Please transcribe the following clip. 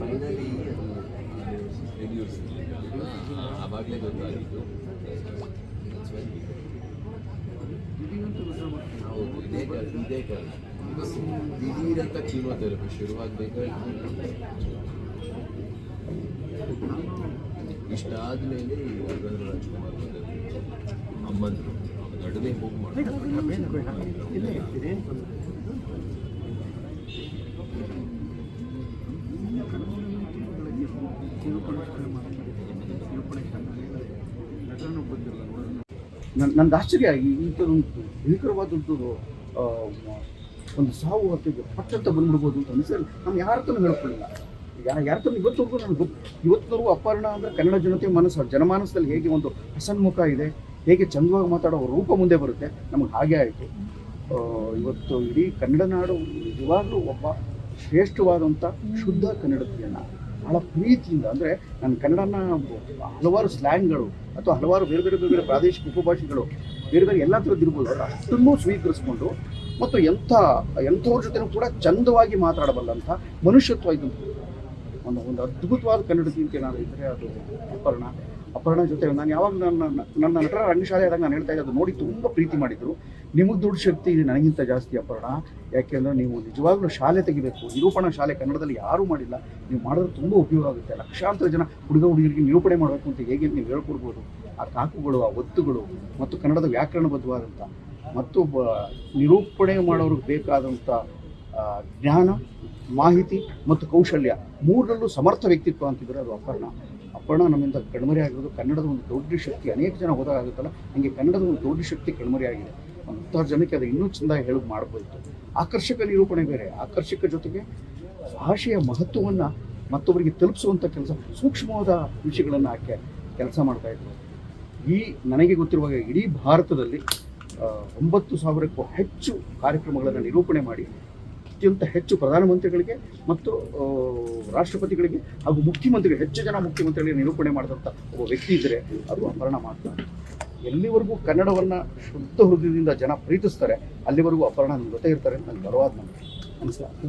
Finally reduce ಆವಾಗಲೇ ಗೊತ್ತಾಗಿತ್ತು. ಹೌದು, ಇದೇ ಕಾರಣ ದಿಢೀರಂತ ಕೀಮೋಥೆರಪಿ ಶುರುವಾಗಬೇಕಾಗಿ ಇಷ್ಟಾದ್ಮೇಲೆ ರಾಘವೇಂದ್ರ ರಾಜ್ಕುಮಾರ್ ಬಂದದ್ದು ಅಮ್ಮಂದರು ನಡುವೆ ಹೋಗಿ ನನ್ನ ಆಶ್ಚರ್ಯ ಇಂಥದ್ದೊಂದು ಭೀಕರವಾದದ್ದು ಒಂದು ಸಾವು ಹೊತ್ತಿಗೆ ಪಟ್ಟಂತ ಬಂದ್ಬಿಡ್ಬೋದು ಅಂತ ಅನಿಸಲ್ಲ. ನಾನು ಯಾರ ಹತ್ರನೂ ಹೇಳ್ಕೊಳ್ಳಿಲ್ಲ. ಯಾರ ಹತ್ರ ಇವತ್ತವರೆಗೂ ನನಗೆ ಇವತ್ತಿನವರೆಗೂ ಅಪಹರಣ ಅಂದರೆ ಕನ್ನಡ ಜನತೆ ಜನಮಾನಸದಲ್ಲಿ ಹೇಗೆ ಒಂದು ಹಸನ್ಮುಖ ಇದೆ, ಹೇಗೆ ಚಂದವಾಗಿ ಮಾತಾಡೋ ರೂಪ ಮುಂದೆ ಬರುತ್ತೆ, ನಮಗೆ ಹಾಗೆ ಆಯಿತು. ಇವತ್ತು ಇಡೀ ಕನ್ನಡ ನಾಡು ನಿಜವಾಗ್ಲೂ ಒಬ್ಬ ಶ್ರೇಷ್ಠವಾದಂಥ ಶುದ್ಧ ಕನ್ನಡತಿಯನ್ನು ಭಾಳ ಪ್ರೀತಿಯಿಂದ, ಅಂದರೆ ನನ್ನ ಕನ್ನಡನ ಹಲವಾರು ಸ್ಲ್ಯಾಂಗ್ಗಳು ಅಥವಾ ಹಲವಾರು ಬೇರೆ ಬೇರೆ ಪ್ರಾದೇಶಿಕ ಉಪಭಾಷೆಗಳು ಬೇರೆ ಎಲ್ಲ ಥರದ್ದು ಇರ್ಬೋದು, ಅಷ್ಟನ್ನೂ ಸ್ವೀಕರಿಸ್ಕೊಂಡು ಮತ್ತು ಎಂಥವ್ರ ಜೊತೆನೂ ಕೂಡ ಚಂದವಾಗಿ ಮಾತಾಡಬಲ್ಲಂಥ ಮನುಷ್ಯತ್ವ ಇದ್ದಂಥ ಒಂದು ಅದ್ಭುತವಾದ ಕನ್ನಡತಿ ಅಂತ ಏನಾದರೂ ಇದ್ದರೆ ಅದು ಅಪರ್ಣ ಜೊತೆ ನಾನು ಯಾವಾಗ ನನ್ನ ನಟರ ರಂಗಶಾಲೆ ಆದಾಗ ನಾನು ಹೇಳ್ತಾ ಇದ್ದೆ, ಅದು ನೋಡಿ ತುಂಬ ಪ್ರೀತಿ ಮಾಡಿದರು. ನಿಮಗೆ ದುಡ್ಡು ಶಕ್ತಿ ಇದೆ ನನಗಿಂತ ಜಾಸ್ತಿ ಅಪರ್ಣ, ಯಾಕೆಂದರೆ ನೀವು ನಿಜವಾಗ್ಲೂ ಶಾಲೆ ತೆಗಿಬೇಕು. ನಿರೂಪಣಾ ಶಾಲೆ ಕನ್ನಡದಲ್ಲಿ ಯಾರೂ ಮಾಡಿಲ್ಲ, ನೀವು ಮಾಡಿದ್ರೆ ತುಂಬ ಉಪಯೋಗ ಆಗುತ್ತೆ. ಲಕ್ಷಾಂತರ ಜನ ಹುಡುಗರಿಗೆ ನಿರೂಪಣೆ ಮಾಡಬೇಕು ಅಂತ ಹೇಗೆ ನೀವು ಹೇಳ್ಕೊಡ್ಬೋದು. ಆ ಕಾಕುಗಳು, ಆ ಒತ್ತುಗಳು ಮತ್ತು ಕನ್ನಡದ ವ್ಯಾಕರಣಬದ್ಧವಾದಂಥ ಮತ್ತು ನಿರೂಪಣೆ ಮಾಡೋರಿಗೆ ಬೇಕಾದಂಥ ಜ್ಞಾನ, ಮಾಹಿತಿ ಮತ್ತು ಕೌಶಲ್ಯ ಮೂರರಲ್ಲೂ ಸಮರ್ಥ ವ್ಯಕ್ತಿತ್ವ ಅಂತಿದ್ರೆ ಅದು ಅಪರ್ಣ ನಮ್ಮಿಂದ ಕಣ್ಮರೆ ಆಗಿರೋದು. ಕನ್ನಡದ ಒಂದು ದೊಡ್ಡ ಶಕ್ತಿ ಅನೇಕ ಜನ ಹೋದಾಗುತ್ತಲ್ಲ, ಹಂಗೆ ಕನ್ನಡದ ಒಂದು ದೊಡ್ಡ ಶಕ್ತಿ ಕಣ್ಮರೆ ಆಗಿದೆ. ಒಂದು 10 ಜನಕ್ಕೆ ಅದು ಇನ್ನೂ ಚೆಂದಾಗಿ ಹೇಳೋದು ಮಾಡ್ಬೋದಿತ್ತು. ಆಕರ್ಷಕ ನಿರೂಪಣೆ ಬೇರೆ, ಆಕರ್ಷಕ ಜೊತೆಗೆ ಭಾಷೆಯ ಮಹತ್ವವನ್ನು ಮತ್ತೊಬ್ಬರಿಗೆ ತಲುಪಿಸುವಂಥ ಕೆಲಸ, ಸೂಕ್ಷ್ಮವಾದ ವಿಷಯಗಳನ್ನು ಆಕೆ ಕೆಲಸ ಮಾಡ್ತಾಯಿದ್ರು. ನನಗೆ ಗೊತ್ತಿರುವಾಗ ಇಡೀ ಭಾರತದಲ್ಲಿ 9,000ಕ್ಕೂ ಹೆಚ್ಚು ಕಾರ್ಯಕ್ರಮಗಳನ್ನು ನಿರೂಪಣೆ ಮಾಡಿ ಅತ್ಯಂತ ಹೆಚ್ಚು ಪ್ರಧಾನಮಂತ್ರಿಗಳಿಗೆ ಮತ್ತು ರಾಷ್ಟ್ರಪತಿಗಳಿಗೆ ಹಾಗೂ ಹೆಚ್ಚು ಜನ ಮುಖ್ಯಮಂತ್ರಿಗಳಿಗೆ ನಿರೂಪಣೆ ಮಾಡಿದಂಥ ಒಬ್ಬ ವ್ಯಕ್ತಿ ಇದ್ದರೆ ಅದು ಅಪರ್ಣ ಮಾತ್ರ. ಎಲ್ಲಿವರೆಗೂ ಕನ್ನಡವನ್ನು ಶುದ್ಧ ಹೃದಯದಿಂದ ಜನ ಪ್ರೀತಿಸ್ತಾರೆ ಅಲ್ಲಿವರೆಗೂ ಅಪರ್ಣ ನನ್ನ ಜೊತೆ ಇರ್ತಾರೆ ಅಂತ ನನಗೆ ಬಲವಾದ ನಂಬಿಕೆ. ನಮಸ್ಕಾರ.